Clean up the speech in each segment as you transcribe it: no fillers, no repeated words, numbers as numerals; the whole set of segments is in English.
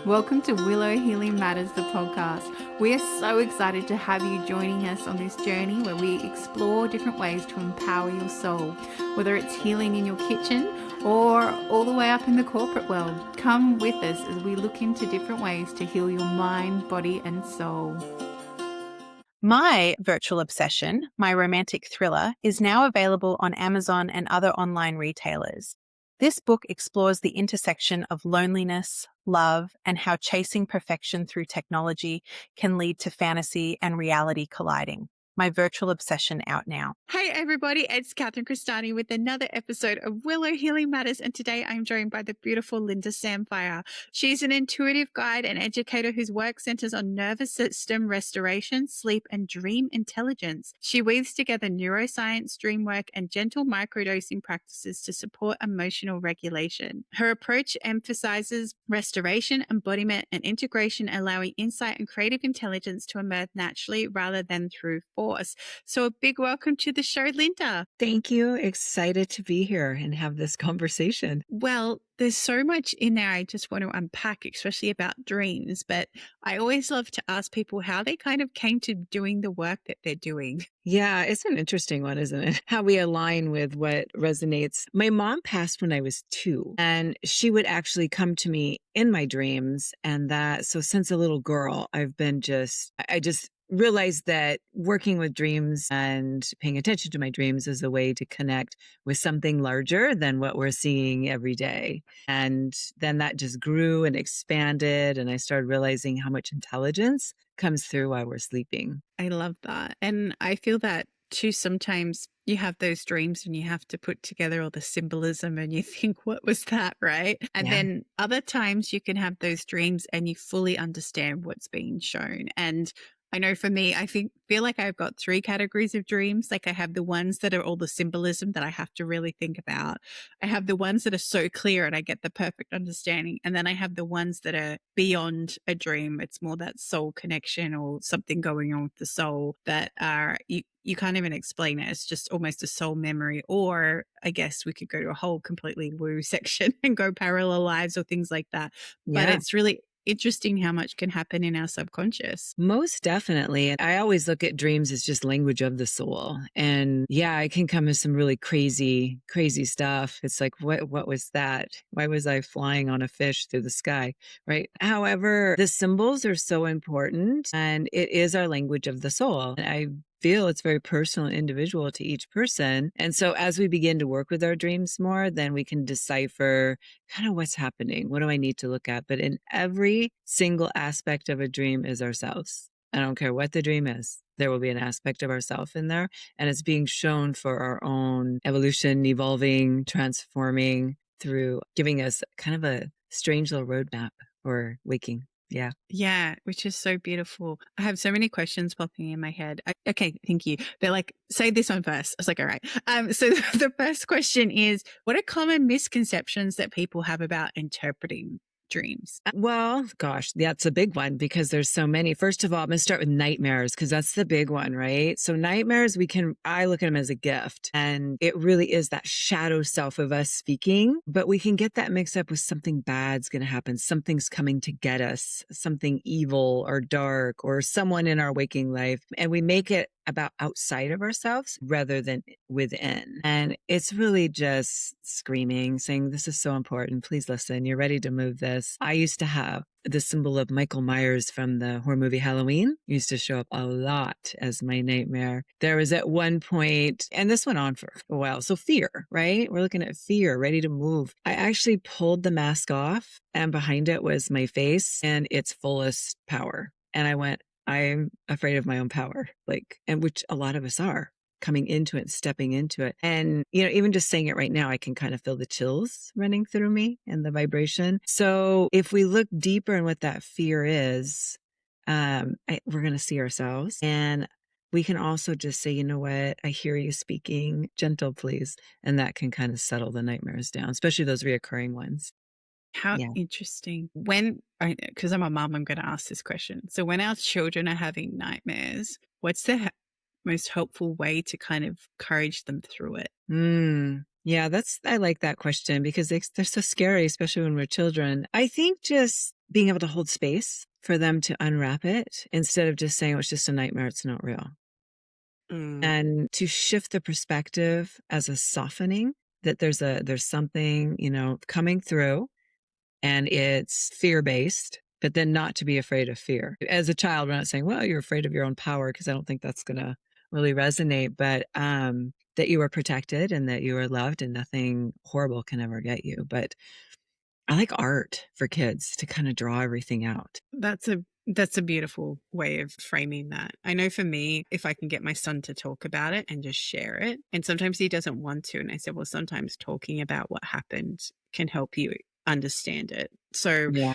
Welcome to Willow Healing Matters, the podcast. We are so excited to have you joining us on this journey where we explore different ways to empower your soul, whether it's healing in your kitchen or all the way up in the corporate world. Come with us as we look into different ways to heal your mind, body, and soul. My virtual obsession, my romantic thriller, is now available on Amazon and other online retailers. This book explores the intersection of loneliness, love, and how chasing perfection through technology can lead to fantasy and reality colliding. My virtual obsession out now. Hey everybody, it's Catherine Crestani with another episode of Willow Healing Matters, and today I'm joined by the beautiful Lynda Samphire. She's an intuitive guide and educator whose work centers on nervous system restoration, sleep, and dream intelligence. She weaves together neuroscience, dream work, and gentle microdosing practices to support emotional regulation. Her approach emphasizes restoration, embodiment, and integration, allowing insight and creative intelligence to emerge naturally rather than through force. So a big welcome to the show, Lynda. Thank you. Excited to be here and have this conversation. Well, there's so much in there I just want to unpack, especially about dreams. But I always love to ask people how they kind of came to doing the work that they're doing. Yeah, it's an interesting one, isn't it? How we align with what resonates. My mom passed when I was 2, and she would actually come to me in my dreams. And so since a little girl, I just realized that working with dreams and paying attention to my dreams is a way to connect with something larger than what we're seeing every day. And then that just grew and expanded, and I started realizing how much intelligence comes through while we're sleeping. I love that. And I feel that too. Sometimes you have those dreams and you have to put together all the symbolism and you think, what was that, right? And then other times you can have those dreams and you fully understand what's being shown. And I know for me, I feel like I've got 3 categories of dreams. Like I have the ones that are all the symbolism that I have to really think about. I have the ones that are so clear and I get the perfect understanding. And then I have the ones that are beyond a dream. It's more that soul connection or something going on with the soul that are, you can't even explain it. It's just almost a soul memory. Or I guess we could go to a whole completely woo section and go parallel lives or things like that. Yeah. But it's really interesting how much can happen in our subconscious. Most definitely. I always look at dreams as just language of the soul. And yeah, it can come with some really crazy, crazy stuff. It's like, what was that? Why was I flying on a fish through the sky? Right. However, the symbols are so important, and it is our language of the soul. And I feel it's very personal and individual to each person. And so as we begin to work with our dreams more, then we can decipher kind of what's happening. What do I need to look at? But in every single aspect of a dream is ourselves. I don't care what the dream is. There will be an aspect of ourself in there, and it's being shown for our own evolution, evolving, transforming through giving us kind of a strange little roadmap for waking. Yeah. Yeah, which is so beautiful. I have so many questions popping in my head. Okay, thank you. They're like, say this one first. I was like, all right. So the first question is, what are common misconceptions that people have about interpreting dreams? Well, gosh, that's a big one because there's so many. First of all, I'm going to start with nightmares because that's the big one, right? So nightmares, I look at them as a gift, and it really is that shadow self of us speaking, but we can get that mixed up with something bad's going to happen. Something's coming to get us, something evil or dark or someone in our waking life. And we make it about outside of ourselves rather than within. And it's really just screaming, saying, this is so important. Please listen. You're ready to move this. I used to have the symbol of Michael Myers from the horror movie Halloween. Used to show up a lot as my nightmare. There was at one point, and this went on for a while. So fear, right? We're looking at fear, ready to move. I actually pulled the mask off, and behind it was my face and its fullest power. And I went, I'm afraid of my own power, and which a lot of us are coming into it, stepping into it. And, even just saying it right now, I can kind of feel the chills running through me and the vibration. So if we look deeper in what that fear is, we're going to see ourselves. And we can also just say, you know what, I hear you speaking, gentle, please. And that can kind of settle the nightmares down, especially those reoccurring ones. How interesting. Because I'm a mom, I'm going to ask this question. So when our children are having nightmares, what's the most helpful way to kind of encourage them through it? Yeah, I like that question because they're so scary, especially when we're children. I think just being able to hold space for them to unwrap it instead of just saying, oh, it's just a nightmare, it's not real. And to shift the perspective as a softening that there's something, coming through, and it's fear-based, but then not to be afraid of fear. As a child, we're not saying, well, you're afraid of your own power, because I don't think that's going to really resonate, but that you are protected and that you are loved and nothing horrible can ever get you. But I like art for kids to kind of draw everything out. That's a beautiful way of framing that. I know for me, if I can get my son to talk about it and just share it, and sometimes he doesn't want to. And I said, well, sometimes talking about what happened can help you understand it. So, Yeah.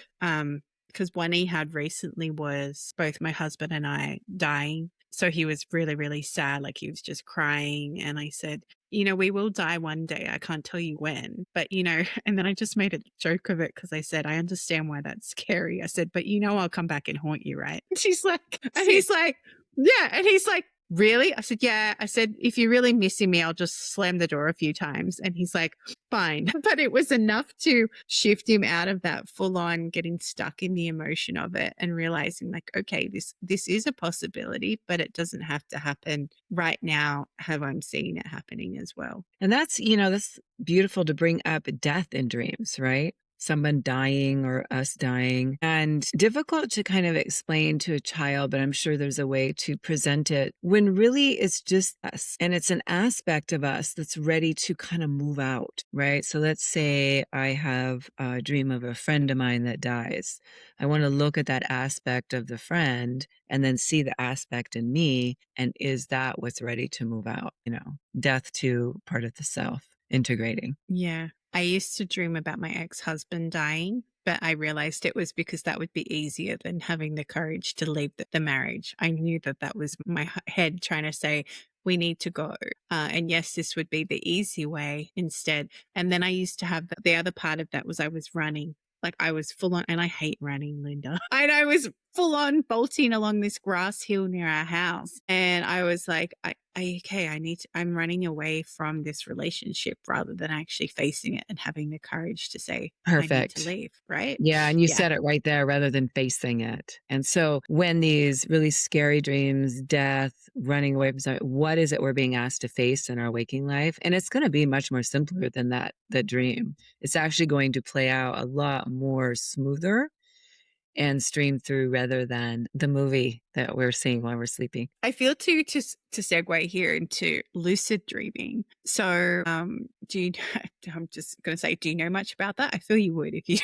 because one he had recently was both my husband and I dying. So he was really, really sad. Like he was just crying. And I said, we will die one day. I can't tell you when, but and then I just made a joke of it because I said, I understand why that's scary. I said, but I'll come back and haunt you, right? And he's like, yeah. And he's like, really? I said, yeah. I said, if you're really missing me, I'll just slam the door a few times. And he's like, fine. But it was enough to shift him out of that full on getting stuck in the emotion of it and realizing like, okay, this is a possibility, but it doesn't have to happen right now. How I'm seeing it happening as well. And that's beautiful to bring up death in dreams, right? Someone dying or us dying, and difficult to kind of explain to a child, but I'm sure there's a way to present it when really it's just us. And it's an aspect of us that's ready to kind of move out, right? So let's say I have a dream of a friend of mine that dies. I want to look at that aspect of the friend and then see the aspect in me. And is that what's ready to move out? Death to part of the self integrating. Yeah. I used to dream about my ex-husband dying, but I realized it was because that would be easier than having the courage to leave the marriage. I knew that was my head trying to say, we need to go. And yes, this would be the easy way instead. And then I used to have the other part of that was I was running. Like I was full on, and I hate running, Lynda. And I was full on bolting along this grass hill near our house. And I was like, I'm running away from this relationship rather than actually facing it and having the courage to say, Perfect. I need to leave, right? Yeah. And you said it right there rather than facing it. And so when these really scary dreams, death, running away from something, what is it we're being asked to face in our waking life? And it's going to be much more simpler than that dream. It's actually going to play out a lot more smoother and stream through rather than the movie that we're seeing while we're sleeping. I feel to segue here into lucid dreaming. So I'm just going to say, do you know much about that? I feel you would if you...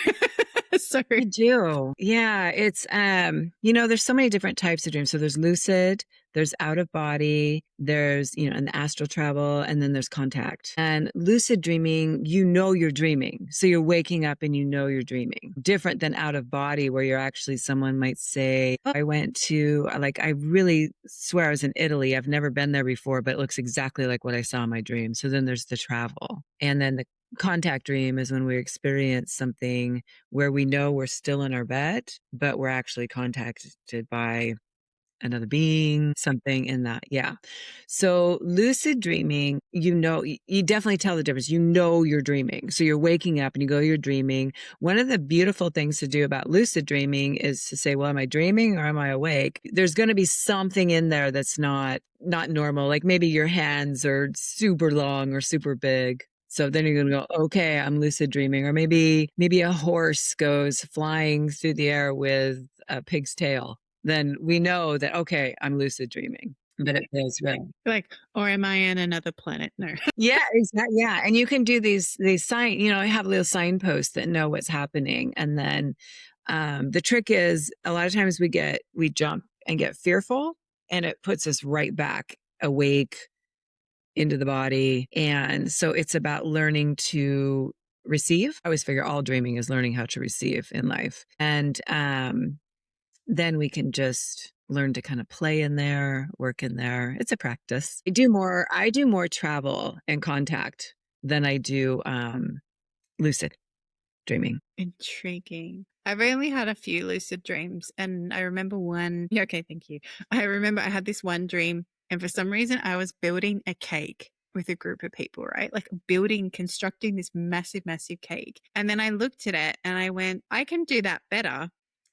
I do. Yeah. It's, there's so many different types of dreams. So there's lucid, there's out of body, there's, an astral travel, and then there's contact. And lucid dreaming, you're dreaming. So you're waking up and you're dreaming. Different than out of body, where you're actually, someone might say, oh, I went to, I really swear I was in Italy. I've never been there before, but it looks exactly like what I saw in my dream. So then there's the travel. And then the contact dream is when we experience something where we know we're still in our bed, but we're actually contacted by another being, something in that. Yeah. So lucid dreaming, you definitely tell the difference. You're dreaming. So you're waking up and you're dreaming. One of the beautiful things to do about lucid dreaming is to say, well, am I dreaming or am I awake? There's going to be something in there that's not normal. Like maybe your hands are super long or super big. So then you're going to go, okay, I'm lucid dreaming. Or maybe a horse goes flying through the air with a pig's tail. Then we know that, okay, I'm lucid dreaming. But it feels real. Like, or am I in another planet? No. Yeah, exactly. Yeah. And you can do these sign, have little signposts that know what's happening. And then the trick is a lot of times we jump and get fearful, and it puts us right back awake into the body. And so it's about learning to receive. I always figure all dreaming is learning how to receive in life. And then we can just learn to kind of play in there, work in there. It's a practice. I do more travel and contact than I do lucid dreaming. Intriguing. I've only had a few lucid dreams, and I remember one. Yeah, okay, thank you. I remember I had this one dream, and for some reason I was building a cake with a group of people, right? Like constructing this massive, massive cake. And then I looked at it and I went, I can do that better.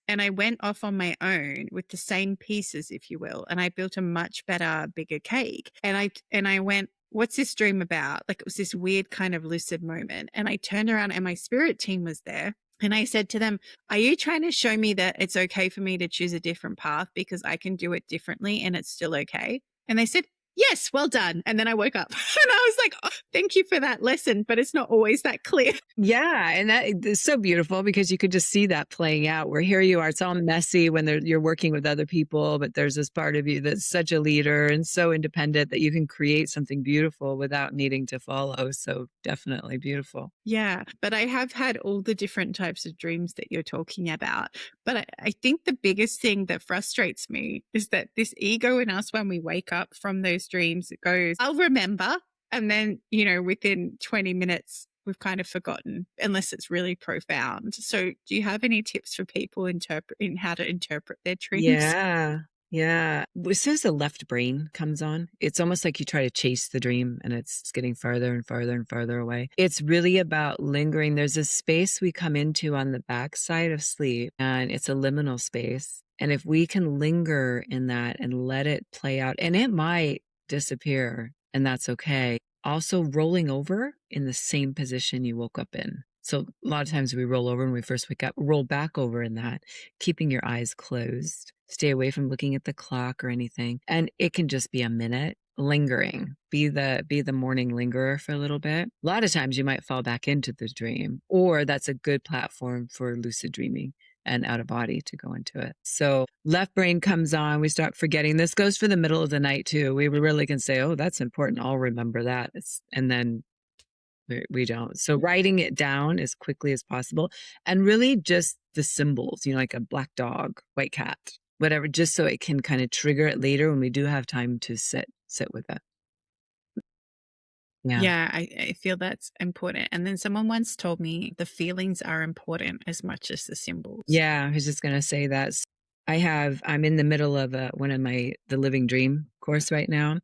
and I went off on my own with the same pieces, if you will, and I built a much better, bigger cake. And I went, what's this dream about? Like, it was this weird kind of lucid moment. And I turned around and my spirit team was there. And I said to them, are you trying to show me that it's okay for me to choose a different path because I can do it differently and it's still okay? And they said, yes, well done. And then I woke up and I was like, oh, thank you for that lesson, but it's not always that clear. Yeah. And that is so beautiful because you could just see that playing out where here you are. It's all messy when you're working with other people, but there's this part of you that's such a leader and so independent that you can create something beautiful without needing to follow. So definitely beautiful. Yeah. But I have had all the different types of dreams that you're talking about. But I think the biggest thing that frustrates me is that this ego in us, when we wake up from those dreams, it goes, I'll remember. And then, within 20 minutes, we've kind of forgotten, unless it's really profound. So do you have any tips for people in how to interpret their dreams? Yeah. Yeah. As soon as the left brain comes on, it's almost like you try to chase the dream and it's getting farther and farther and farther away. It's really about lingering. There's a space we come into on the backside of sleep, and it's a liminal space. And if we can linger in that and let it play out, and it might disappear, and that's okay. Also, rolling over in the same position you woke up in. So a lot of times we roll over when we first wake up, roll back over in that, keeping your eyes closed. Stay away from looking at the clock or anything. And it can just be a minute lingering. Be the morning lingerer for a little bit. A lot of times you might fall back into the dream, or that's a good platform for lucid dreaming and out of body to go into it. So left brain comes on, we start forgetting. This goes for the middle of the night too. We really can say, oh, that's important. I'll remember that. And then we don't. So writing it down as quickly as possible, and really just the symbols, like a black dog, white cat, whatever, just so it can kind of trigger it later when we do have time to sit with it. Yeah. Yeah, I feel that's important. And then someone once told me the feelings are important as much as the symbols. Yeah, I was just going to say that. I'm in the middle of the Living Dream course right now.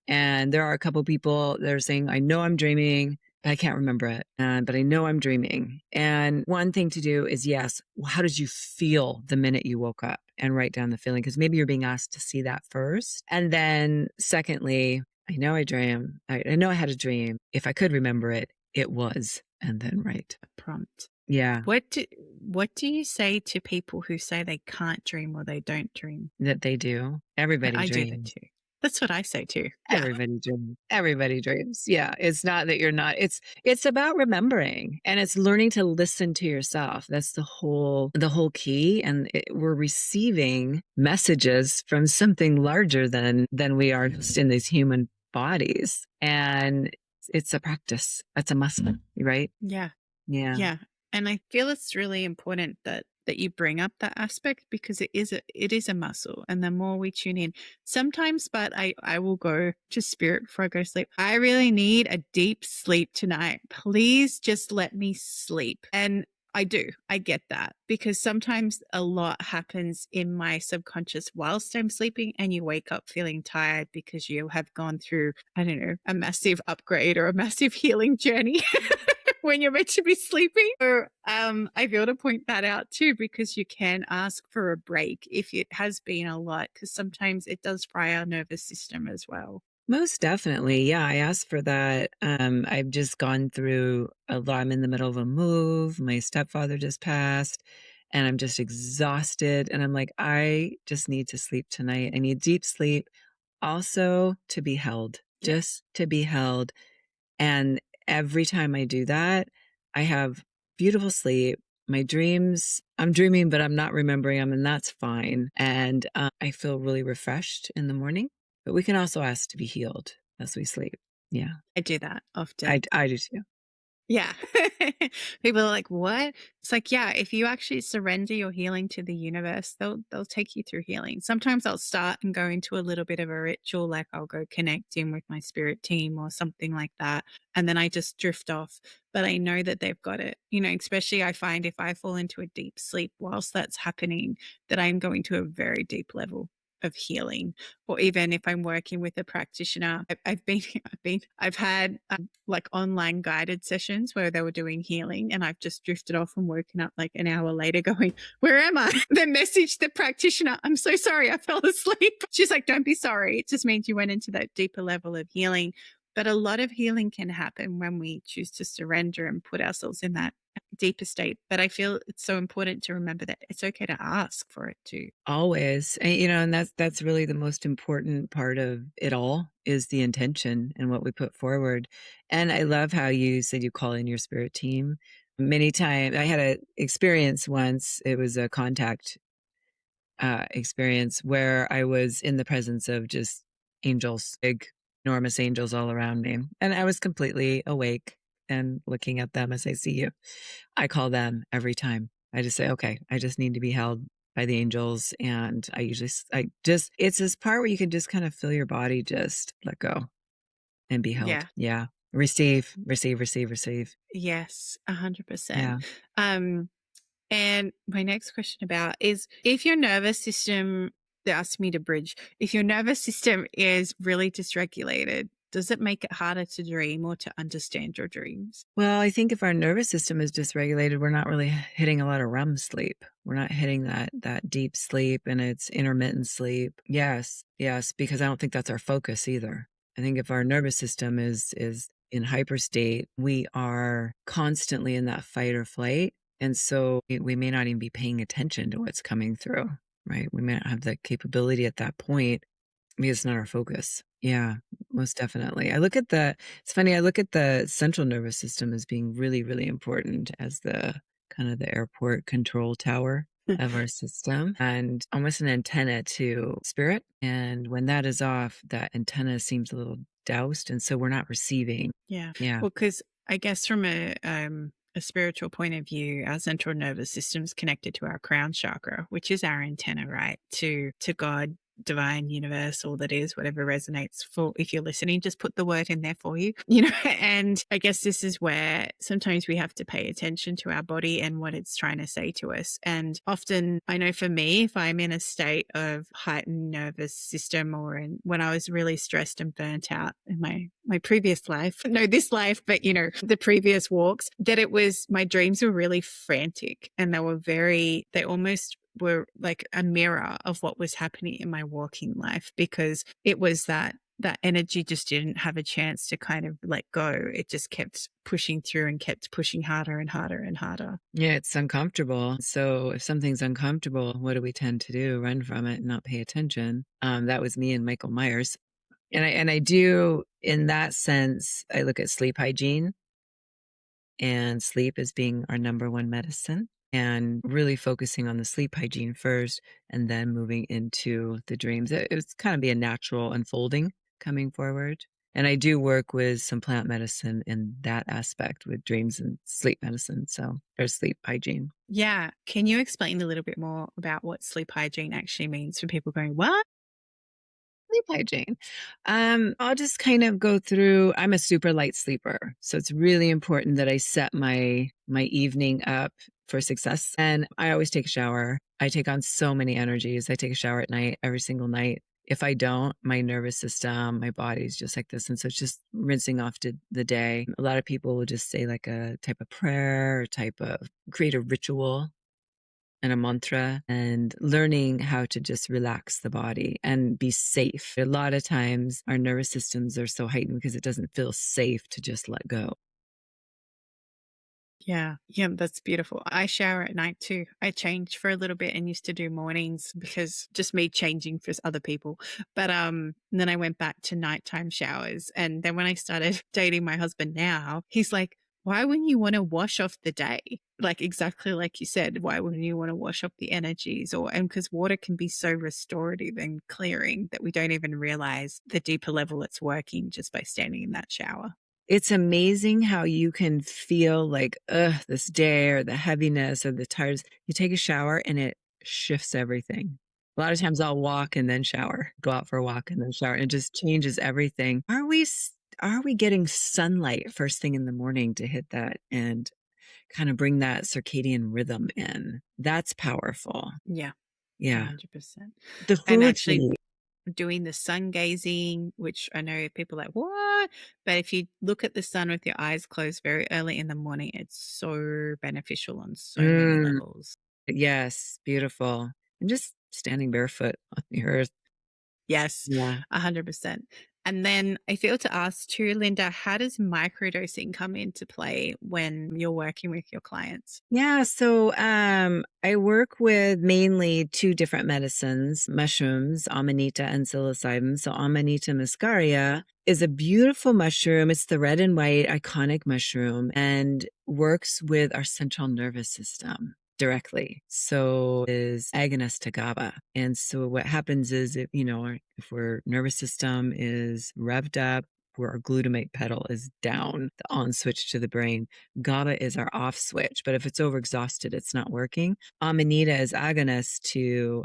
And there are a couple people that are saying, I know I'm dreaming, but I can't remember it. But I know I'm dreaming. And one thing to do is, yes, how did you feel the minute you woke up? And write down the feeling, because maybe you're being asked to see that first. And then secondly, I know I dream. I know I had a dream. If I could remember it, it was. And then write. A prompt. Yeah. What do you say to people who say they can't dream or they don't dream? That they do. Everybody dreams. I do that too. That's what I say too. Everybody dreams. Everybody dreams. Yeah. It's not that you're not. It's about remembering, and it's learning to listen to yourself. That's the whole key. And we're receiving messages from something larger than we are just in these human bodies. And it's a practice. That's a muscle, right? Yeah. Yeah. Yeah. And I feel it's really important that you bring up that aspect, because it is a muscle. And the more we tune in sometimes, but I will go to spirit before I go to sleep. I really need a deep sleep tonight. Please just let me sleep. And I do. I get that, because sometimes a lot happens in my subconscious whilst I'm sleeping, and you wake up feeling tired because you have gone through, I don't know, a massive upgrade or a massive healing journey. When you're meant to be sleeping. So I feel to point that out too, because you can ask for a break if it has been a lot, because sometimes it does fry our nervous system as well. Most definitely. Yeah, I asked for that. I've just gone through a lot. I'm in the middle of a move. My stepfather just passed, and I'm just exhausted. And I'm like, I just need to sleep tonight. I need deep sleep. Also to be held, just to be held. And every time I do that, I have beautiful sleep. My dreams, I'm dreaming, but I'm not remembering them, and that's fine. And I feel really refreshed in the morning. But we can also ask to be healed as we sleep. Yeah. I do that often. I do too. Yeah. People are like, what? It's like, yeah, if you actually surrender your healing to the universe, they'll take you through healing. Sometimes I'll start and go into a little bit of a ritual, like I'll go connect in with my spirit team or something like that. And then I just drift off. But I know that they've got it. Especially I find if I fall into a deep sleep whilst that's happening, that I'm going to a very deep level of healing, or even if I'm working with a practitioner, I've had like online guided sessions where they were doing healing, and I've just drifted off and woken up like an hour later going, where am I? Then messaged the practitioner, I'm so sorry, I fell asleep. She's like, don't be sorry. It just means you went into that deeper level of healing. But a lot of healing can happen when we choose to surrender and put ourselves in that deeper state. But I feel it's so important to remember that it's okay to ask for it too. Always. And, and that's really the most important part of it all, is the intention and what we put forward. And I love how you said you call in your spirit team. Many times I had an experience once, it was a contact experience where I was in the presence of just angels, big, enormous angels all around me. And I was completely awake and looking at them as I see you. I call them every time. I just say, okay, I just need to be held by the angels. And it's this part where you can just kind of feel your body just let go and be held. Yeah. Receive, receive, receive, receive. Yes, 100%. Yeah. And my next question about is, if your nervous system, they asked me to bridge, if your nervous system is really dysregulated, does it make it harder to dream or to understand your dreams? Well, I think if our nervous system is dysregulated, we're not really hitting a lot of REM sleep. We're not hitting that deep sleep, and it's intermittent sleep. Yes, because I don't think that's our focus either. I think if our nervous system is in hyper state, we are constantly in that fight or flight. And so we may not even be paying attention to what's coming through, right? We may not have that capability at that point because it's not our focus. Yeah, most definitely. It's funny, I look at the central nervous system as being really, really important as the kind of the airport control tower of our system, and almost an antenna to spirit. And when that is off, that antenna seems a little doused. And so we're not receiving. Yeah. Yeah. Well, because I guess from a spiritual point of view, our central nervous system is connected to our crown chakra, which is our antenna, right? To God, divine, universe, all that is, whatever resonates for, if you're listening, just put the word in there for you, and I guess this is where sometimes we have to pay attention to our body and what it's trying to say to us. And often, I know for me, if I'm in a state of heightened nervous system, or when I was really stressed and burnt out in my previous life, no, this life, but the previous walks, that it was, my dreams were really frantic, and they almost were like a mirror of what was happening in my walking life, because it was that energy just didn't have a chance to kind of let go. It just kept pushing through and kept pushing harder and harder and harder. Yeah, it's uncomfortable. So if something's uncomfortable, what do we tend to do? Run from it and not pay attention. That was me and Michael Myers. And I do, in that sense, I look at sleep hygiene and sleep as being our number one medicine, and really focusing on the sleep hygiene first and then moving into the dreams. It's kind of be a natural unfolding coming forward. And I do work with some plant medicine in that aspect with dreams and sleep medicine. So there's sleep hygiene. Yeah. Can you explain a little bit more about what sleep hygiene actually means for people going, what? Sleep hygiene. I'll just kind of go through. I'm a super light sleeper, so it's really important that I set my evening up for success. And I always take a shower. I take on so many energies. I take a shower at night, every single night. If I don't, my nervous system, my body's just like this. And so it's just rinsing off the day. A lot of people will just say like a type of prayer, or create a ritual and a mantra, and learning how to just relax the body and be safe. A lot of times our nervous systems are so heightened because it doesn't feel safe to just let go. Yeah, that's beautiful. I shower at night too. I changed for a little bit and used to do mornings, because just me changing for other people. But then I went back to nighttime showers. And then when I started dating my husband now, he's like, why wouldn't you want to wash off the day? Like, exactly like you said, why wouldn't you want to wash off the energies? And because water can be so restorative and clearing that we don't even realize the deeper level it's working just by standing in that shower. It's amazing how you can feel like, this day, or the heaviness or the tiredness. You take a shower and it shifts everything. A lot of times I'll walk and then shower, go out for a walk and then shower. It just changes everything. Are we getting sunlight first thing in the morning to hit that and kind of bring that circadian rhythm in? That's powerful. Yeah. Yeah. 100%. The And foods we actually eat. doing the sun gazing, which I know people are like, what? But if you look at the sun with your eyes closed very early in the morning, it's so beneficial on so many Mm, levels. yes, beautiful. And just standing barefoot on the earth. Yes, Yeah. 100%. And then I feel to ask too, Lynda, how does microdosing come into play when you're working with your clients? Yeah, so I work with mainly two different medicines, mushrooms, amanita and psilocybin. So Amanita muscaria is a beautiful mushroom. It's the red and white iconic mushroom and works with our central nervous system directly. So is agonist to GABA. And so what happens is if our nervous system is revved up, where our glutamate pedal is down, the on switch to the brain, GABA is our off switch, but if it's overexhausted, it's not working. Amanita is agonist to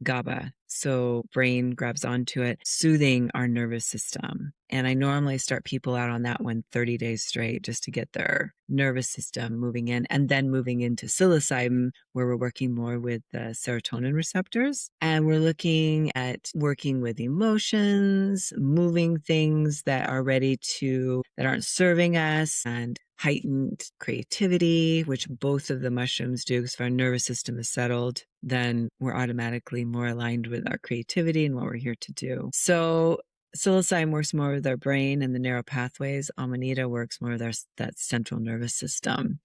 GABA. So brain grabs onto it, soothing our nervous system. And I normally start people out on that one 30 days straight just to get their nervous system moving in, and then moving into psilocybin, where we're working more with the serotonin receptors. And we're looking at working with emotions, moving things that aren't serving us, and heightened creativity, which both of the mushrooms do. Because if our nervous system is settled, then we're automatically more aligned with our creativity and what we're here to do. So psilocybin works more with our brain and the neural pathways. Amanita works more with that central nervous system.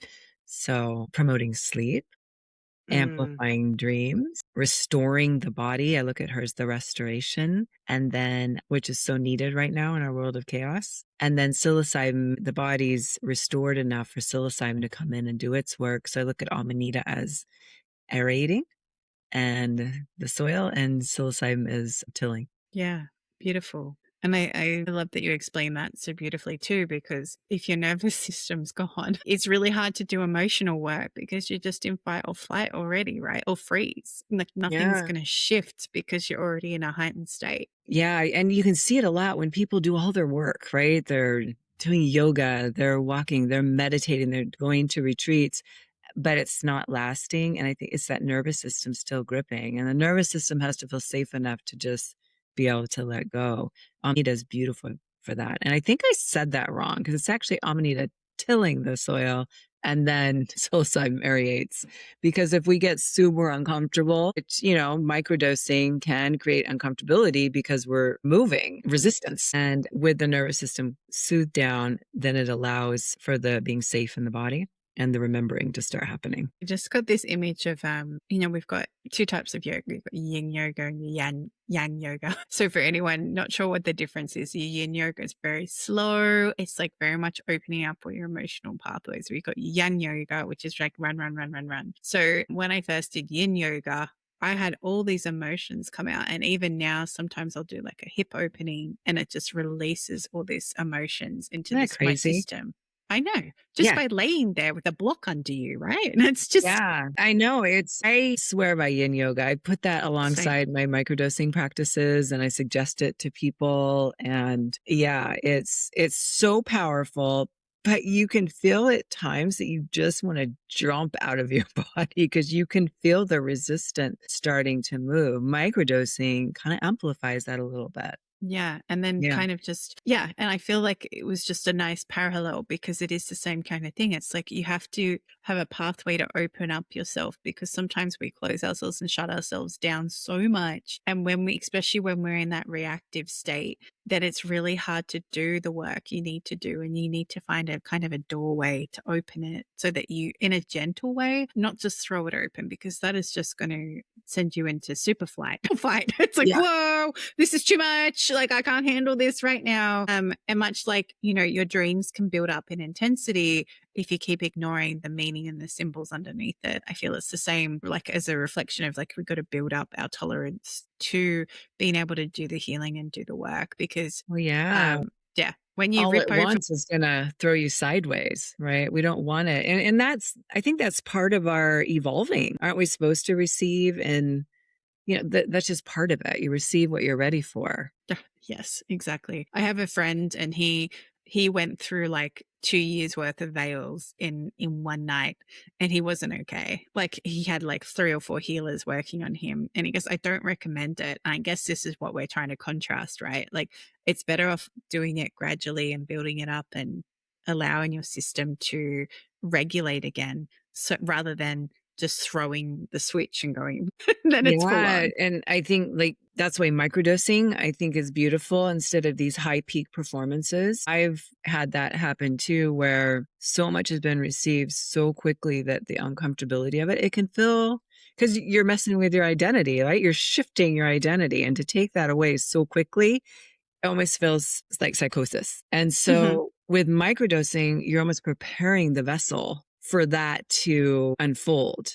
So promoting sleep, amplifying dreams, restoring the body. I look at her as the restoration, and then, which is so needed right now in our world of chaos. And then psilocybin, the body's restored enough for psilocybin to come in and do its work. So I look at amanita as aerating and the soil, and psilocybin is tilling. Yeah, beautiful. And I love that you explain that so beautifully too, because if your nervous system's gone, it's really hard to do emotional work because you're just in fight or flight already, right? Or freeze. Like nothing's Yeah. going to shift because you're already in a heightened state. Yeah. And you can see it a lot when people do all their work, right? They're doing yoga, they're walking, they're meditating, they're going to retreats, but it's not lasting. And I think it's that nervous system still gripping. And the nervous system has to feel safe enough to just be able to let go. Amanita is beautiful for that. And I think I said that wrong because it's actually amanita tilling the soil and then psilocybin aerates. Because if we get super uncomfortable, microdosing can create uncomfortability because we're moving resistance. And with the nervous system soothed down, then it allows for the being safe in the body and the remembering to start happening. I just got this image of, we've got two types of yoga. We've got yin yoga and yang yoga. So for anyone not sure what the difference is, yin yoga is very slow. It's like very much opening up all your emotional pathways. We've got yang yoga, which is like run, run, run, run, run. So when I first did yin yoga, I had all these emotions come out. And even now, sometimes I'll do like a hip opening and it just releases all these emotions into Isn't that my crazy? system. I know, just by laying there with a block under you, right? And it's just... Yeah, I know. I swear by yin yoga. I put that alongside my microdosing practices and I suggest it to people. And yeah, it's so powerful, but you can feel at times that you just want to jump out of your body because you can feel the resistance starting to move. Microdosing kind of amplifies that a little bit. Yeah. And then kind of just, and I feel like it was just a nice parallel because it is the same kind of thing. It's like you have to have a pathway to open up yourself because sometimes we close ourselves and shut ourselves down so much. And especially when we're in that reactive state, that it's really hard to do the work you need to do. And you need to find a kind of a doorway to open it so that you, in a gentle way, not just throw it open because that is just going to send you into super fight. It's like, whoa, this is too much. Like, I can't handle this right now. And much like, your dreams can build up in intensity if you keep ignoring the meaning and the symbols underneath it. I feel it's the same, like as a reflection of like, we've got to build up our tolerance to being able to do the healing and do the work because, when you all rip at once is going to throw you sideways, right? We don't want it. And I think that's part of our evolving. Aren't we supposed to receive? And, that's just part of it. You receive what you're ready for. Yes, exactly. I have a friend and he went through like 2 years worth of veils in one night, and he wasn't okay. Like, he had like 3 or 4 healers working on him, and he goes, I don't recommend it. I guess this is what we're trying to contrast, right? Like, it's better off doing it gradually and building it up and allowing your system to regulate again, so rather than just throwing the switch and going, then it's full on. And I think like that's why microdosing I think is beautiful instead of these high peak performances. I've had that happen too, where so much has been received so quickly that the uncomfortability of it can feel, because you're messing with your identity, right? You're shifting your identity, and to take that away so quickly, it almost feels like psychosis. And so with microdosing, you're almost preparing the vessel for that to unfold.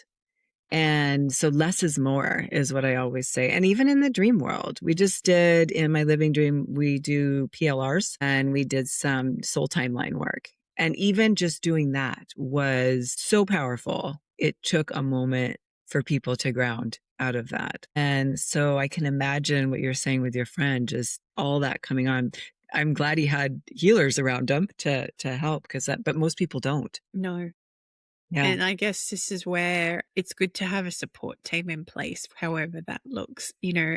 And so less is more is what I always say. And even in the dream world, we just did in my living dream, we do PLRs and we did some soul timeline work. And even just doing that was so powerful. It took a moment for people to ground out of that. And so I can imagine what you're saying with your friend, just all that coming on. I'm glad he had healers around him to help, but most people don't. No. Yeah. And I guess this is where it's good to have a support team in place, however that looks,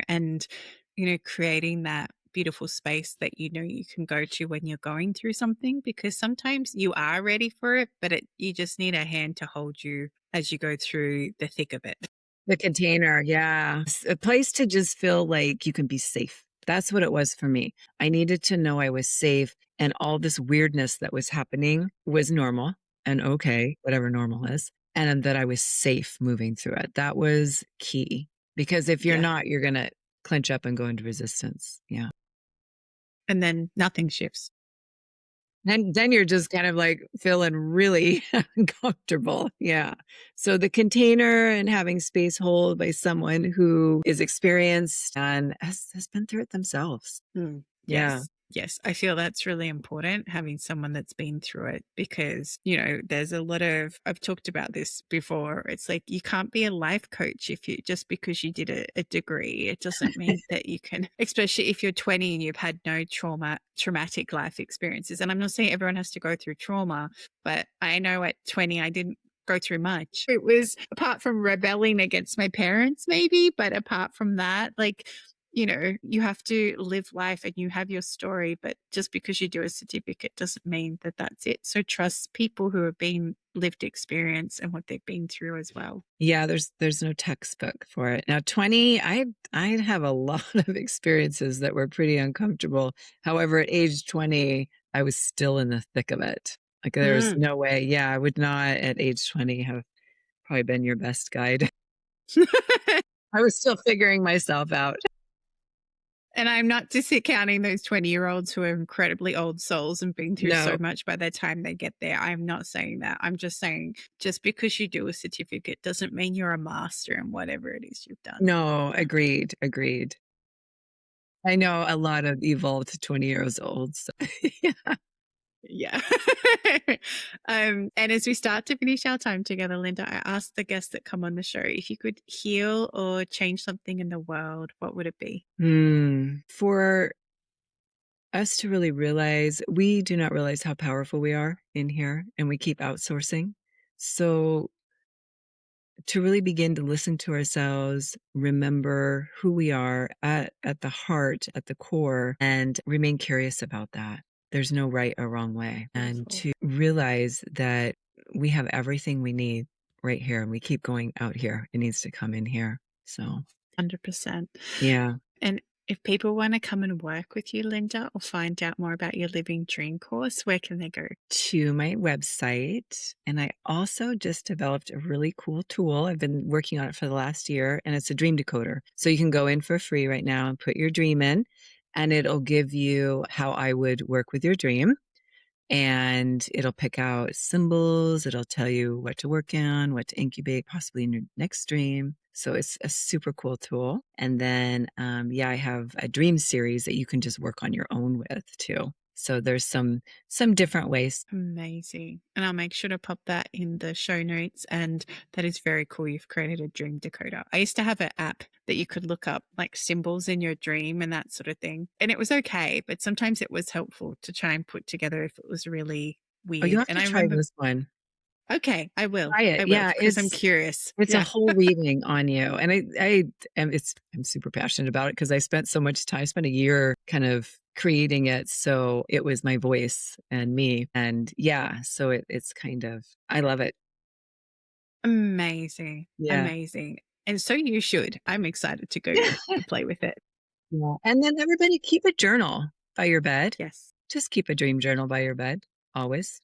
and, creating that beautiful space that, you can go to when you're going through something, because sometimes you are ready for it, but you just need a hand to hold you as you go through the thick of it. The container. Yeah. A place to just feel like you can be safe. That's what it was for me. I needed to know I was safe, and all this weirdness that was happening was normal and okay, whatever normal is, and that I was safe moving through it. That was key, because if you're not, you're going to clench up and go into resistance. Yeah. And then nothing shifts. And then you're just kind of like feeling really uncomfortable. Yeah. So the container and having space hold by someone who is experienced and has been through it themselves. Yeah. Yes, I feel that's really important, having someone that's been through it, because, there's a lot of, I've talked about this before. It's like, you can't be a life coach just because you did a degree. It doesn't mean that you can, especially if you're 20 and you've had no traumatic life experiences. And I'm not saying everyone has to go through trauma, but I know at 20, I didn't go through much. It was apart from rebelling against my parents, maybe, but apart from that, like, you have to live life and you have your story, but just because you do a certificate doesn't mean that that's it. So trust people who have been lived experience and what they've been through as well. Yeah, there's no textbook for it. Now, 20, I have a lot of experiences that were pretty uncomfortable. However, at age 20, I was still in the thick of it. Like there was no way. Yeah, I would not at age 20 have probably been your best guide. I was still figuring myself out. And I'm not discounting those 20-year-olds who are incredibly old souls and been through so much by the time they get there. I'm not saying that. I'm just saying, just because you do a certificate doesn't mean you're a master in whatever it is you've done. No, agreed. I know a lot of evolved 20-year-olds. Yeah. And as we start to finish our time together, Lynda, I asked the guests that come on the show, if you could heal or change something in the world, what would it be? For us to really realize, we do not realize how powerful we are in here, and we keep outsourcing. So to really begin to listen to ourselves, remember who we are at the heart, at the core, and remain curious about that. There's no right or wrong way. And to realize that we have everything we need right here, and we keep going out here. It needs to come in here. So 100%. Yeah. And if people want to come and work with you, Lynda, or find out more about your Living Dream course, where can they go? To my website. And I also just developed a really cool tool. I've been working on it for the last year, and it's a dream decoder. So you can go in for free right now and put your dream in, and it'll give you how I would work with your dream. And it'll pick out symbols. It'll tell you what to work on, what to incubate, possibly in your next dream. So it's a super cool tool. And then, I have a dream series that you can just work on your own with too. So there's some different ways. Amazing. And I'll make sure to pop that in the show notes. And that is very cool. You've created a dream decoder. I used to have an app that you could look up like symbols in your dream and that sort of thing. And it was okay, but sometimes it was helpful to try and put together if it was really weird. Oh, you have And to I try remember, this one. okay, I will. Try it. I will, Yeah, because I'm curious. it's a Yeah. whole reading on you. And I'm super passionate about it because I spent so much time, I spent a year kind of creating it. So it was my voice and me. And yeah, so it's kind of, I love it. Amazing. Yeah. Amazing. And so you should. I'm excited to go and play with it. Yeah. And then everybody keep a journal by your bed. Yes. Just keep a dream journal by your bed always.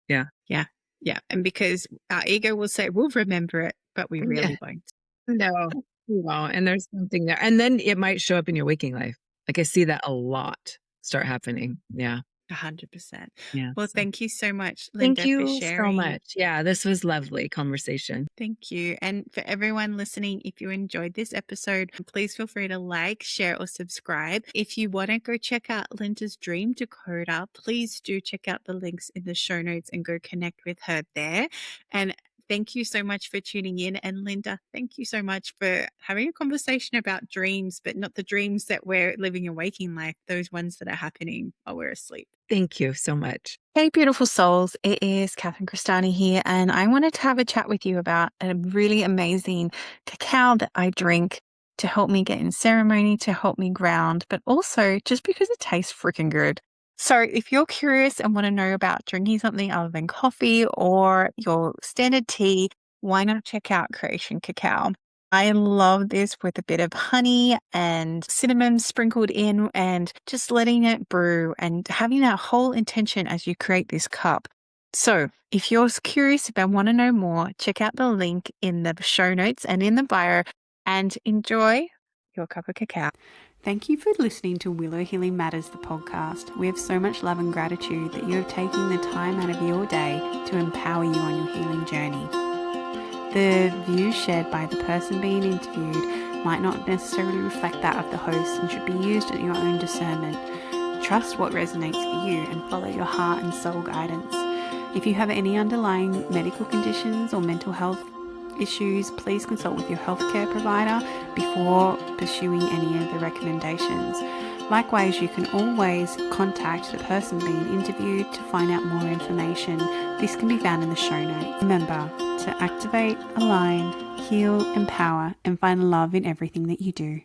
Yeah. Yeah. Yeah. And because our ego will say, we'll remember it, but we Yeah. really won't. No, you won't. And there's something there. And then it might show up in your waking life. Like I see that a lot start happening. Yeah. 100%. Yeah. Well, So thank you so much, thank Lynda, for you so sharing. much. Yeah. This was lovely conversation. Thank you. And for everyone listening, if you enjoyed this episode, please feel free to like, share, or subscribe. If you want to go check out Lynda's Dream Decoder, please do check out the links in the show notes and go connect with her there. And thank you so much for tuning in. And Lynda, thank you so much for having a conversation about dreams, but not the dreams that we're living in waking life, those ones that are happening while we're asleep. Thank you so much. Hey, beautiful souls. It is Catherine Crestani here, and I wanted to have a chat with you about a really amazing cacao that I drink to help me get in ceremony, to help me ground, but also just because it tastes freaking good. So if you're curious and want to know about drinking something other than coffee or your standard tea, why not check out Creation Cacao? I love this with a bit of honey and cinnamon sprinkled in and just letting it brew and having that whole intention as you create this cup. So if you're curious and want to know more, check out the link in the show notes and in the bio and enjoy your cup of cacao. Thank you for listening to Willow Healing Matters, the podcast. We have so much love and gratitude that you have taken the time out of your day to empower you on your healing journey. The views shared by the person being interviewed might not necessarily reflect that of the host and should be used at your own discernment. Trust what resonates for you and follow your heart and soul guidance. If you have any underlying medical conditions or mental health issues, please consult with your healthcare provider before pursuing any of the recommendations. Likewise, you can always contact the person being interviewed to find out more information. This can be found in the show notes. Remember to activate, align, heal, empower, and find love in everything that you do.